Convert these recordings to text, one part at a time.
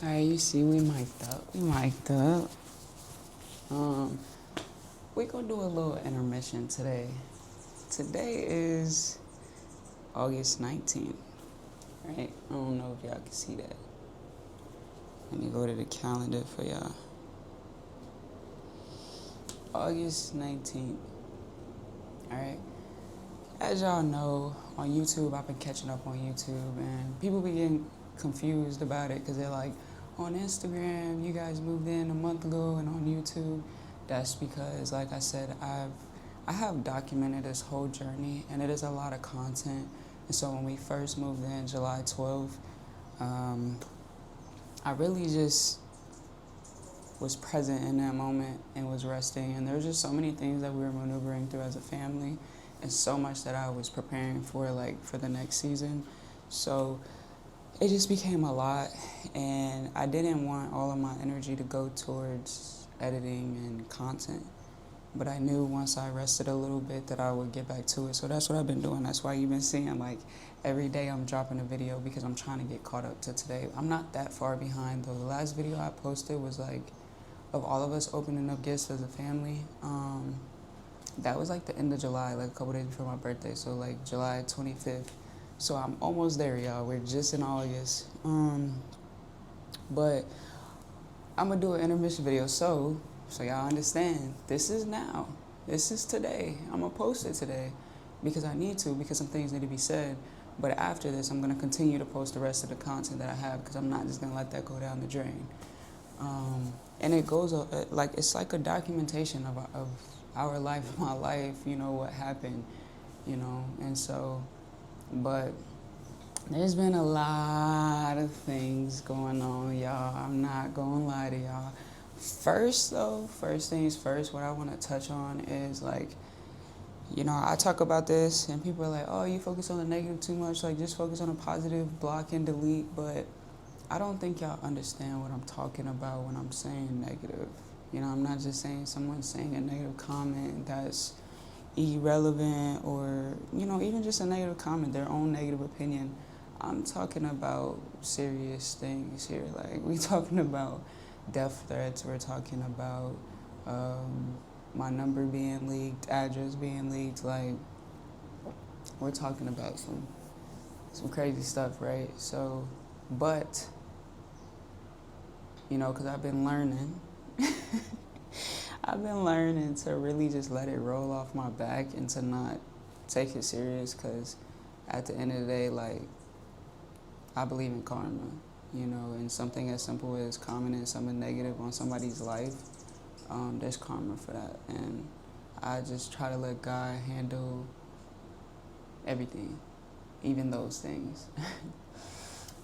Alright, you see, we mic'd up. We mic'd up. We gonna do a little intermission today. Today is August 19th, right? I don't know if y'all can see that. Let me go to the calendar for y'all. August 19th. Alright. As y'all know, on YouTube, I've been catching up on YouTube, and people be getting confused about it because they're like, on Instagram, you guys moved in a month ago, and on YouTube, that's because, like I said, I have documented this whole journey, and it is a lot of content. And so when we first moved in July 12th, I really just was present in that moment and was resting. And there was just so many things that we were maneuvering through as a family, and so much that I was preparing for, like, for the next season. So it just became a lot, and I didn't want all of my energy to go towards editing and content. But I knew once I rested a little bit that I would get back to it. So that's what I've been doing. That's why you've been seeing, like, every day I'm dropping a video because I'm trying to get caught up to today. I'm not that far behind, though. The last video I posted was, like, of all of us opening up gifts as a family. That was, like, the end of July, like, a couple days before my birthday. So, like, July 25th. So I'm almost there, y'all. We're just in August. But I'm going to do an intermission video. So y'all understand, this is now. This is today. I'm going to post it today because I need to, because some things need to be said. But after this, I'm going to continue to post the rest of the content that I have because I'm not just going to let that go down the drain. And it goes, like, it's like a documentation of our life, my life, you know, what happened, you know. And so, but there's been a lot of things going on, y'all. I'm not gonna lie to y'all. First things first, what I want to touch on is, like, you know, I talk about this and people are like, oh, you focus on the negative too much, like, just focus on the positive, block and delete. But I don't think y'all understand what I'm talking about when I'm saying negative. You know, I'm not just saying someone's saying a negative comment that's irrelevant, or, you know, even just a negative comment, their own negative opinion. I'm talking about serious things here. Like, we talking about death threats. We're talking about my number being leaked, address being leaked. Like, we're talking about some crazy stuff, right? So, but, you know, because I've been learning. I've been learning to really just let it roll off my back and to not take it serious, because at the end of the day, like, I believe in karma, you know, and something as simple as commenting something negative on somebody's life, there's karma for that. And I just try to let God handle everything, even those things.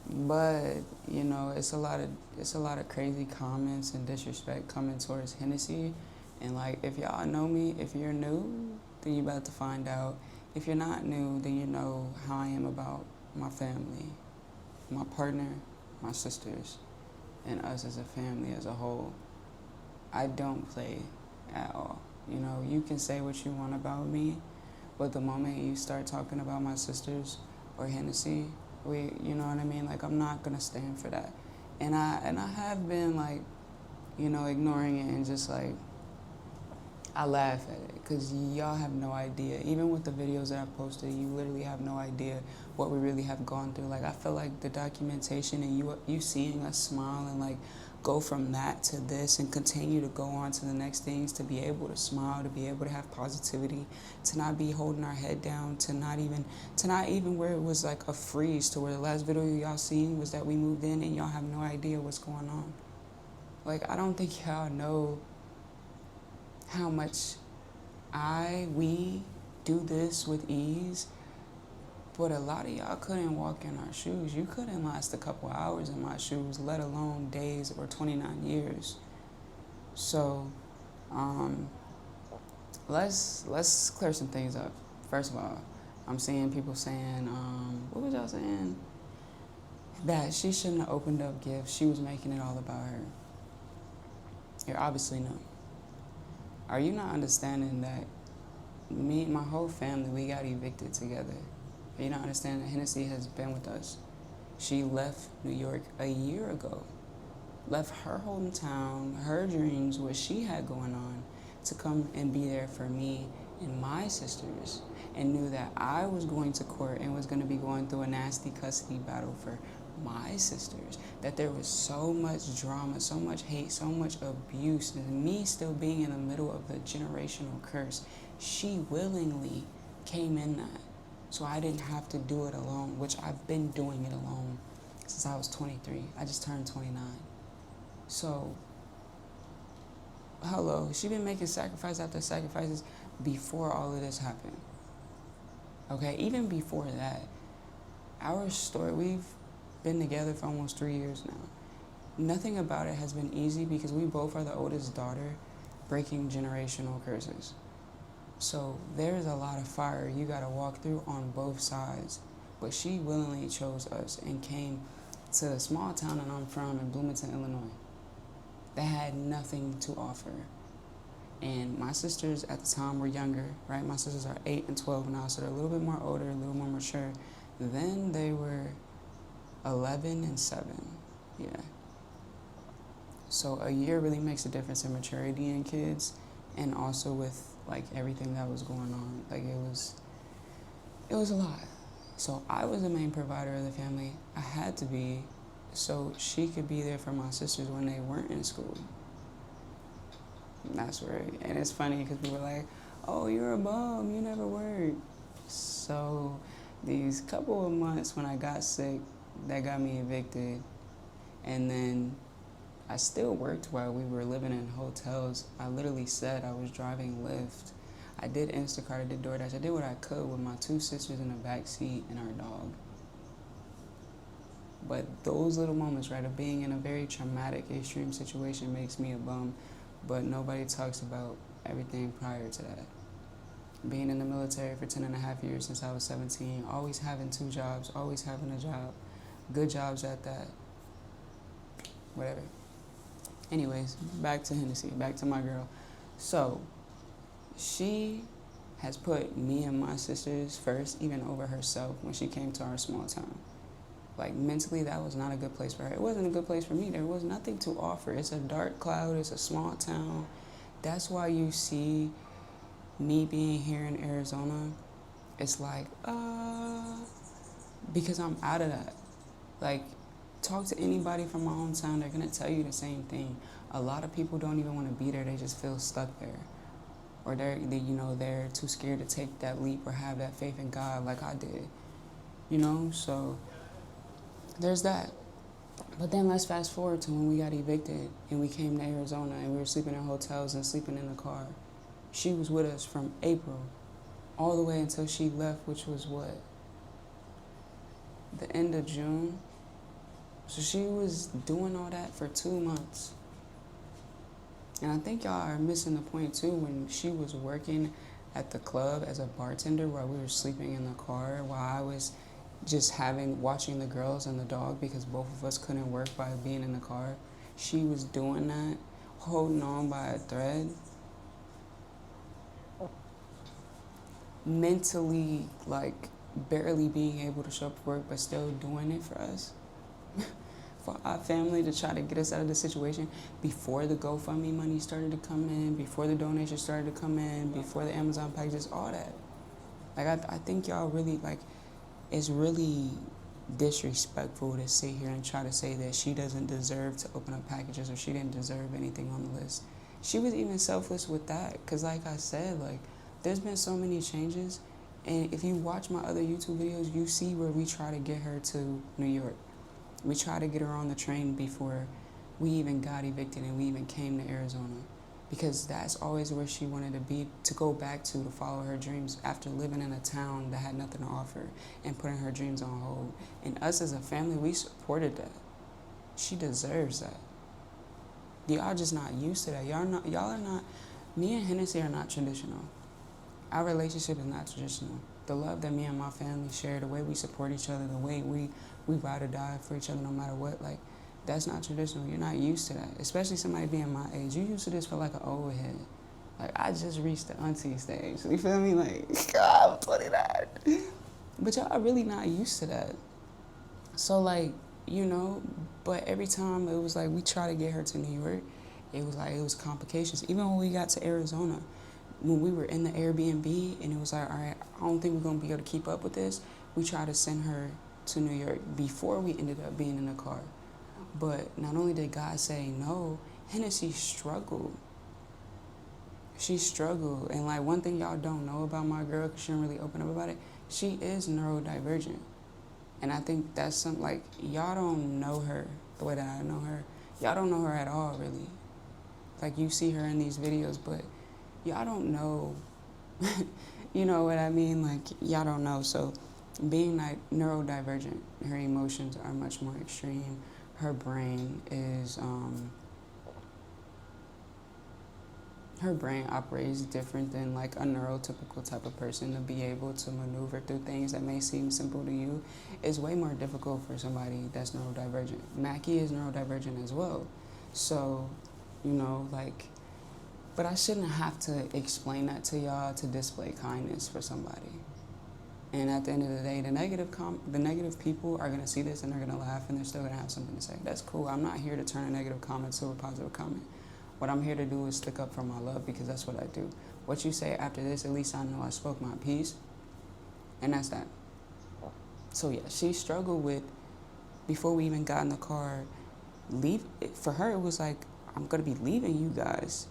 But, you know, it's a lot of crazy comments and disrespect coming towards Hennessy. And, like, if y'all know me, if you're new, then you're about to find out. If you're not new, then you know how I am about my family, my partner, my sisters, and us as a family as a whole. I don't play at all. You know, you can say what you want about me, but the moment you start talking about my sisters or Hennessy, you know what I mean? Like, I'm not gonna stand for that. And I have been, like, you know, ignoring it and just, like, I laugh at it because y'all have no idea. Even with the videos that I posted, you literally have no idea what we really have gone through. Like, I feel like the documentation and you seeing us smile and, like, go from that to this and continue to go on to the next things, to be able to smile, to be able to have positivity, to not be holding our head down, to not even where it was like a freeze, to where the last video y'all seen was that we moved in and y'all have no idea what's going on. Like, I don't think y'all know how much we do this with ease, but a lot of y'all couldn't walk in our shoes. You couldn't last a couple hours in my shoes, let alone days or 29 years. So, let's clear some things up. First of all, I'm seeing people saying, what was y'all saying? That she shouldn't have opened up gifts. She was making it all about her. You're obviously not. Are you not understanding that my whole family, we got evicted together? Are you not understanding that Hennessy has been with us? She left New York a year ago. left her hometown, her dreams, what she had going on, to come and be there for me and my sisters, and knew that I was going to court and was going to be going through a nasty custody battle for my sisters, that there was so much drama, so much hate, so much abuse, and me still being in the middle of the generational curse. She willingly came in that, so I didn't have to do it alone, which I've been doing it alone since I was 23. I just turned 29. So, hello, she been making sacrifice after sacrifices before all of this happened. Okay, even before that, our story, we've been together for almost 3 years now. Nothing about it has been easy because we both are the oldest daughter, breaking generational curses. So there's a lot of fire you gotta walk through on both sides. But she willingly chose us and came to the small town that I'm from in Bloomington, Illinois, that had nothing to offer. And my sisters at the time were younger, right? My sisters are 8 and 12 now, so they're a little bit more older, a little more mature. Then they were 11 and 7, yeah. So a year really makes a difference in maturity in kids, and also with like everything that was going on. Like it was a lot. So I was the main provider of the family. I had to be, so she could be there for my sisters when they weren't in school. And that's right. And it's funny because people were like, oh, you're a bum, you never worked. So these couple of months when I got sick, that got me evicted. And then I still worked while we were living in hotels. I literally said I was driving Lyft. I did Instacart, I did DoorDash. I did what I could with my 2 sisters in the back seat and our dog. But those little moments, right, of being in a very traumatic, extreme situation makes me a bum. But nobody talks about everything prior to that. Being in the military for 10 and a half years since I was 17, always having 2 jobs, always having a job, good jobs at that, whatever. Anyways, back to Hennessy, back to my girl. So, she has put me and my sisters first, even over herself, when she came to our small town. Like, mentally, that was not a good place for her. It wasn't a good place for me. There was nothing to offer. It's a dark cloud. It's a small town. That's why you see me being here in Arizona. It's like, because I'm out of that. Like, talk to anybody from my hometown. They're going to tell you the same thing. A lot of people don't even want to be there. They just feel stuck there. Or they're too scared to take that leap or have that faith in God like I did. So there's that. But then let's fast forward to when we got evicted and we came to Arizona and we were sleeping in hotels and sleeping in the car. She was with us from April all the way until she left, which was what? The end of June. So she was doing all that for 2 months. And I think y'all are missing the point too, when she was working at the club as a bartender while we were sleeping in the car, while I was just watching the girls and the dog because both of us couldn't work by being in the car. She was doing that, holding on by a thread. Mentally, like, barely being able to show up for work, but still doing it for us. For our family, to try to get us out of the situation before the GoFundMe money started to come in, before the donations started to come in, before the Amazon packages, all that. Like, I think y'all really, like, it's really disrespectful to sit here and try to say that she doesn't deserve to open up packages or she didn't deserve anything on the list. She was even selfless with that because, like I said, like, there's been so many changes. And if you watch my other YouTube videos, you see where we try to get her to New York. We tried to get her on the train before we even got evicted and we even came to Arizona, because that's always where she wanted to be, to go back to follow her dreams after living in a town that had nothing to offer and putting her dreams on hold. And us as a family, we supported that. She deserves that. Y'all just not used to that. Y'all are not, me and Hennessy are not traditional. Our relationship is not traditional. The love that me and my family share, the way we support each other, the way we ride or die for each other no matter what, like, that's not traditional. You're not used to that, especially somebody being my age. You used to this for like an old head. Like, I just reached the auntie stage. You feel me? Like, God, I'm 29. But y'all are really not used to that. So, like, you know, but every time it was like we try to get her to New York, it was complications. Even when we got to Arizona, when we were in the Airbnb and it was like, all right, I don't think we're going to be able to keep up with this, we tried to send her to New York before we ended up being in the car. But not only did God say no, Hennessy struggled. She struggled. And like one thing y'all don't know about my girl, because she don't really open up about it, she is neurodivergent. And I think that's something, like, y'all don't know her the way that I know her. Y'all don't know her at all, really. Like, you see her in these videos, but y'all don't know, you know what I mean? Like, y'all don't know. So being like neurodivergent, her emotions are much more extreme. Her brain is, her brain operates different than like a neurotypical type of person. To be able to maneuver through things that may seem simple to you is way more difficult for somebody that's neurodivergent. Mackie is neurodivergent as well. So, you know, like, but I shouldn't have to explain that to y'all to display kindness for somebody. And at the end of the day, the negative people are going to see this and they're going to laugh and they're still going to have something to say. That's cool. I'm not here to turn a negative comment to a positive comment. What I'm here to do is stick up for my love, because that's what I do. What you say after this, at least I know I spoke my piece. And that's that. So yeah, she struggled with, before we even got in the car, for her it was like, I'm going to be leaving you guys.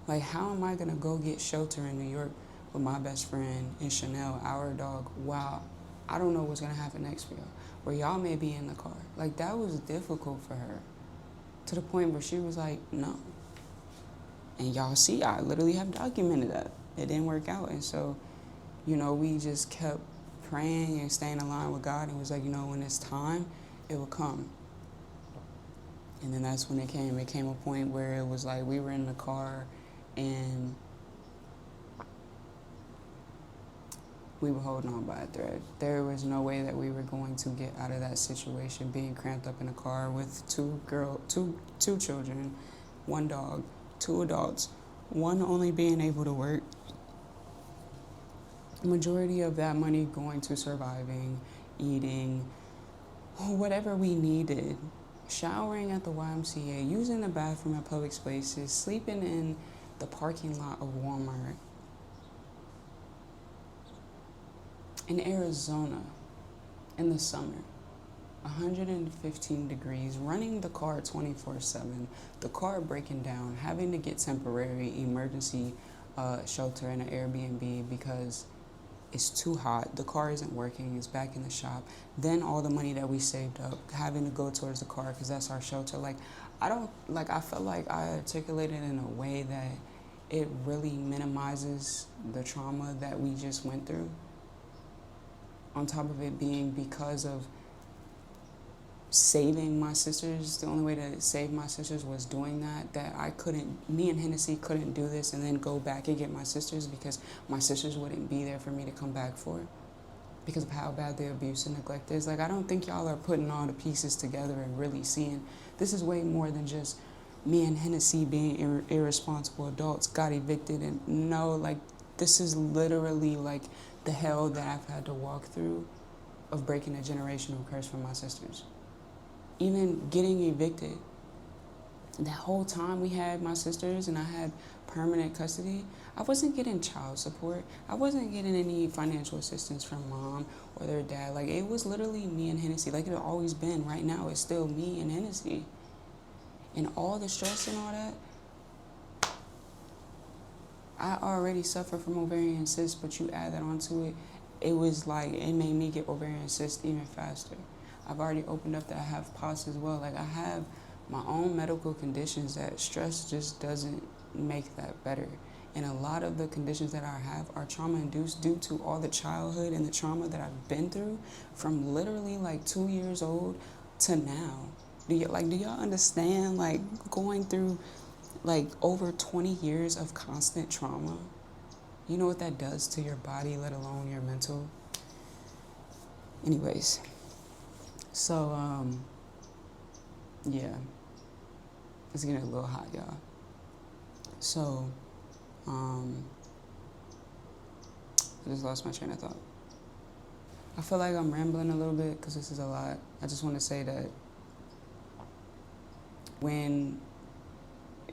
Like, how am I going to go get shelter in New York with my best friend and Chanel, our dog, while I don't know what's going to happen next for y'all, where y'all may be in the car. Like, that was difficult for her, to the point where she was like, no. And y'all see, I literally have documented that. It didn't work out. And so, you know, we just kept praying and staying in line with God, and was like, you know, when it's time, it will come. And then that's when it came. It came a point where it was like we were in the car and we were holding on by a thread. There was no way that we were going to get out of that situation, being cramped up in a car with two children, one dog, 2 adults, one only being able to work. Majority of that money going to surviving, eating, whatever we needed, showering at the YMCA, using the bathroom at public spaces, sleeping in the parking lot of Walmart. In Arizona, in the summer, 115 degrees, running the car 24/7, the car breaking down, having to get temporary emergency shelter in an Airbnb because it's too hot, the car isn't working, it's back in the shop, then all the money that we saved up, having to go towards the car because that's our shelter. Like, I felt like I articulated in a way that it really minimizes the trauma that we just went through. On top of it being because of saving my sisters, the only way to save my sisters was doing that me and Hennessy couldn't do this and then go back and get my sisters, because my sisters wouldn't be there for me to come back for, because of how bad the abuse and neglect is. Like, I don't think y'all are putting all the pieces together and really seeing this is way more than just me and Hennessy being irresponsible adults, got evicted, and no, like, this is literally like the hell that I've had to walk through of breaking a generational curse from my sisters. Even getting evicted, that whole time we had my sisters and I had permanent custody, I wasn't getting child support. I wasn't getting any financial assistance from mom or their dad. Like, it was literally me and Hennessy, like it always been. Right now, it's still me and Hennessy. And all the stress and all that, I already suffer from ovarian cysts, but you add that onto it, it was like, it made me get ovarian cysts even faster. I've already opened up that I have POTS as well. Like, I have my own medical conditions that stress just doesn't make that better. And a lot of the conditions that I have are trauma-induced due to all the childhood and the trauma that I've been through from literally like 2 years old to now. Do y'all understand, like, going through like over 20 years of constant trauma? You know what that does to your body, let alone your mental? Anyways, so, yeah, it's getting a little hot, y'all. So, I just lost my train of thought. I feel like I'm rambling a little bit because this is a lot. I just want to say that when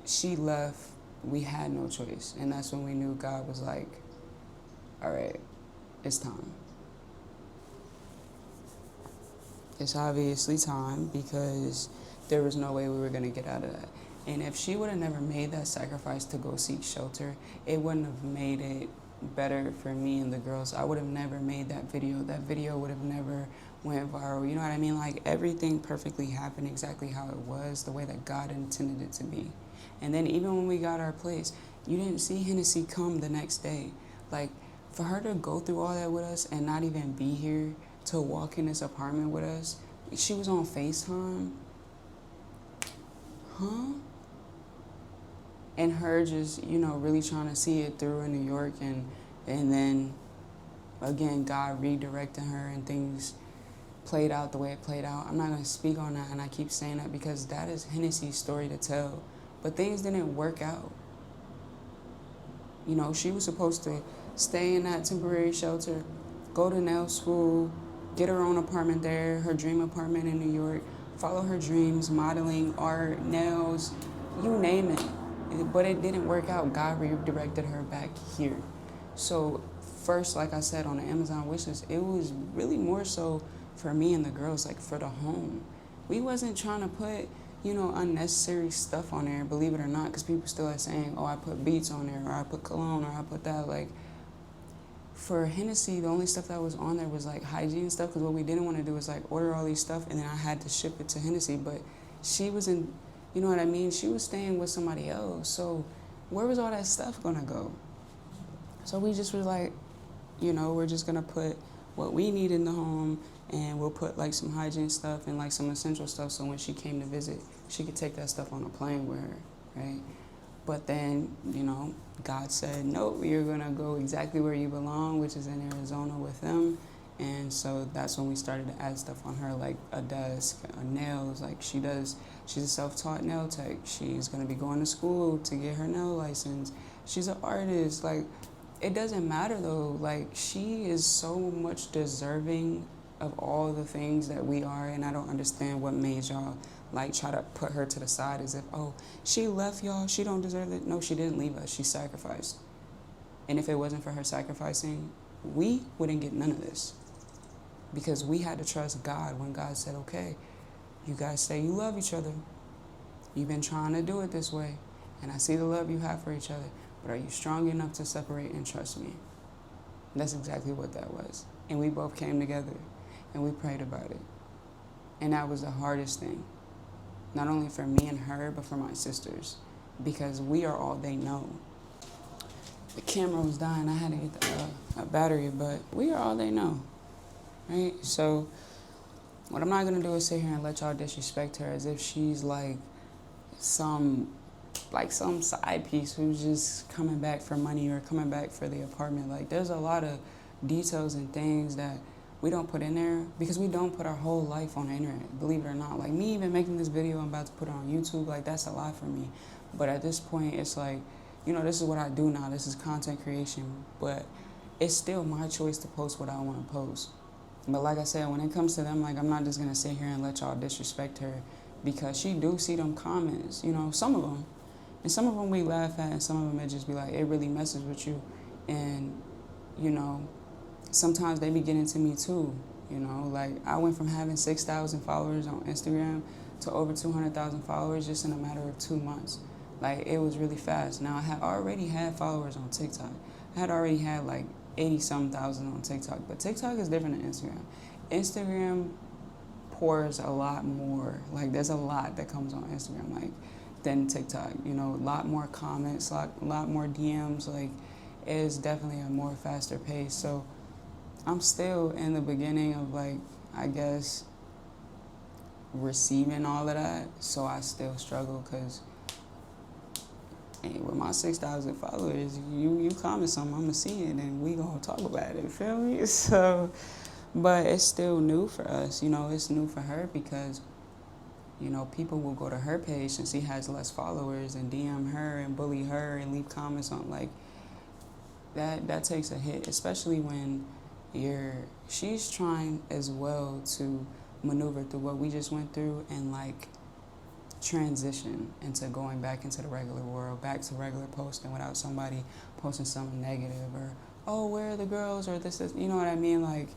she left, we had no choice. And that's when we knew God was like, all right, it's time. It's obviously time because there was no way we were going to get out of that. And if she would have never made that sacrifice to go seek shelter, it wouldn't have made it better for me and the girls. I would have never made that video. That video would have never went viral. You know what I mean? Like, everything perfectly happened exactly how it was, the way that God intended it to be. And then even when we got our place, you didn't see Hennessy come the next day. Like, for her to go through all that with us and not even be here to walk in this apartment with us, she was on FaceTime. Huh? And her just, really trying to see it through in New York. And then, again, God redirected her and things played out the way it played out. I'm not going to speak on that, and I keep saying that because that is Hennessy's story to tell. But things didn't work out. She was supposed to stay in that temporary shelter, go to nail school, get her own apartment there, her dream apartment in New York, follow her dreams, modeling, art, nails, you name it. But it didn't work out. God redirected her back here. So first, like I said, on the Amazon wishlist, it was really more so for me and the girls, like for the home. We wasn't trying to put, unnecessary stuff on there, believe it or not, because people still are saying, oh, I put beats on there, or I put cologne, or I put that. Like, for Hennessy, the only stuff that was on there was like hygiene stuff, because what we didn't want to do was like order all these stuff and then I had to ship it to Hennessy. But she was in, you know what I mean? She was staying with somebody else. So where was all that stuff going to go? So we just were like, we're just going to put what we need in the home, and we'll put like some hygiene stuff and like some essential stuff so when she came to visit, she could take that stuff on a plane with her, right? But then, God said, nope, you're going to go exactly where you belong, which is in Arizona with them. And so that's when we started to add stuff on her, like a desk, nails. Like she's a self-taught nail tech. She's going to be going to school to get her nail license. She's an artist. Like, it doesn't matter though. Like, she is so much deserving of all the things that we are. And I don't understand what made y'all like try to put her to the side as if, oh, she left y'all, she don't deserve it. No, she didn't leave us. She sacrificed. And if it wasn't for her sacrificing, we wouldn't get none of this. Because we had to trust God when God said, okay, you guys say you love each other. You've been trying to do it this way. And I see the love you have for each other. But are you strong enough to separate and trust me? And that's exactly what that was. And we both came together and we prayed about it. And that was the hardest thing. Not only for me and her, but for my sisters. Because we are all they know. The camera was dying. I had to get the battery, but we are all they know. Right? So what I'm not going to do is sit here and let y'all disrespect her as if she's like some side piece who's just coming back for money or coming back for the apartment. Like, there's a lot of details and things that we don't put in there because we don't put our whole life on the internet, believe it or not. Like, me even making this video I'm about to put it on YouTube, like, that's a lot for me. But at this point, it's like, this is what I do now. This is content creation. But it's still my choice to post what I want to post. But like I said, when it comes to them, like, I'm not just going to sit here and let y'all disrespect her because she do see them comments, some of them. And some of them we laugh at, and some of them it just be like, it really messes with you. And, sometimes they be getting to me too, Like, I went from having 6,000 followers on Instagram to over 200,000 followers just in a matter of 2 months. Like, it was really fast. Now, I had already had followers on TikTok. I had already had like 80-some thousand on TikTok. But TikTok is different than Instagram. Instagram pours a lot more. Like, there's a lot that comes on Instagram, like, than TikTok. A lot more comments, a lot more DMs. Like, it is definitely a more faster pace. So I'm still in the beginning of, like, I guess, receiving all of that. So I still struggle because with my 6,000 followers, you comment something, I'm going to see it, and we going to talk about it, feel me? So, but it's still new for us, it's new for her because, people will go to her page since she has less followers and DM her and bully her and leave comments on, like, that takes a hit, especially when, she's trying as well to maneuver through what we just went through and like transition into going back into the regular world, back to regular posting without somebody posting something negative or, oh, where are the girls, or this is, you know what I mean? Like,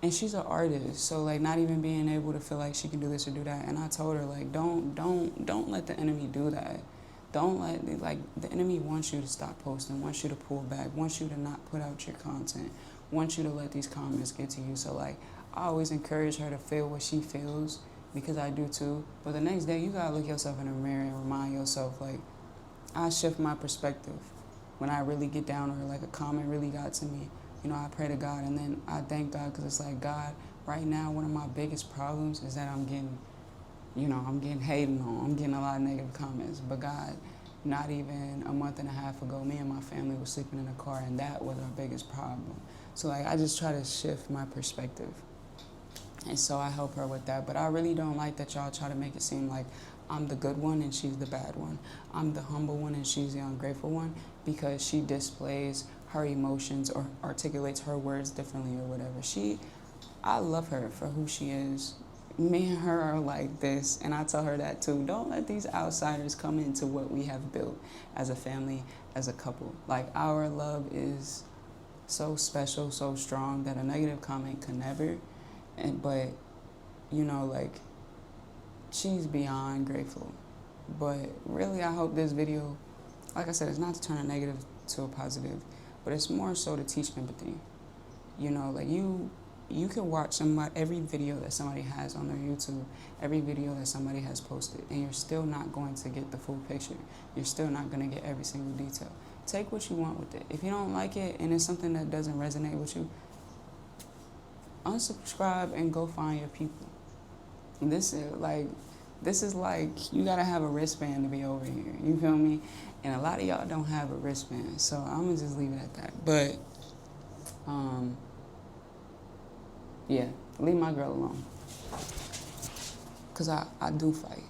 and she's an artist, so like not even being able to feel like she can do this or do that. And I told her, like, don't let the enemy do that. Don't let, like, the enemy wants you to stop posting, wants you to pull back, wants you to not put out your content, wants you to let these comments get to you. So like, I always encourage her to feel what she feels, because I do too. But the next day, you gotta look yourself in the mirror and remind yourself, like, I shift my perspective. When I really get down, or like a comment really got to me, you know, I pray to God, and then I thank God, because it's like, God, right now, one of my biggest problems is that I'm getting hated on. I'm getting a lot of negative comments. But God, not even a month and a half ago, me and my family were sleeping in a car, and that was our biggest problem. So like, I just try to shift my perspective. And so I help her with that. But I really don't like that y'all try to make it seem like I'm the good one and she's the bad one. I'm the humble one and she's the ungrateful one, because she displays her emotions or articulates her words differently or whatever. I love her for who she is. Me and her are like this, and I tell her that too. Don't let these outsiders come into what we have built as a family, as a couple. Like, our love is so special, so strong, that a negative comment could never. But, you know, like, she's beyond grateful. But really, I hope this video, like I said, it's not to turn a negative to a positive, but it's more so to teach empathy. You know, like, you can watch every video that somebody has on their YouTube, every video that somebody has posted, and you're still not going to get the full picture. You're still not going to get every single detail. Take what you want with it. If you don't like it and it's something that doesn't resonate with you, unsubscribe and go find your people. This is like you gotta have a wristband to be over here. You feel me? And a lot of y'all don't have a wristband, so I'm gonna just leave it at that. But yeah, leave my girl alone, cause I do fight.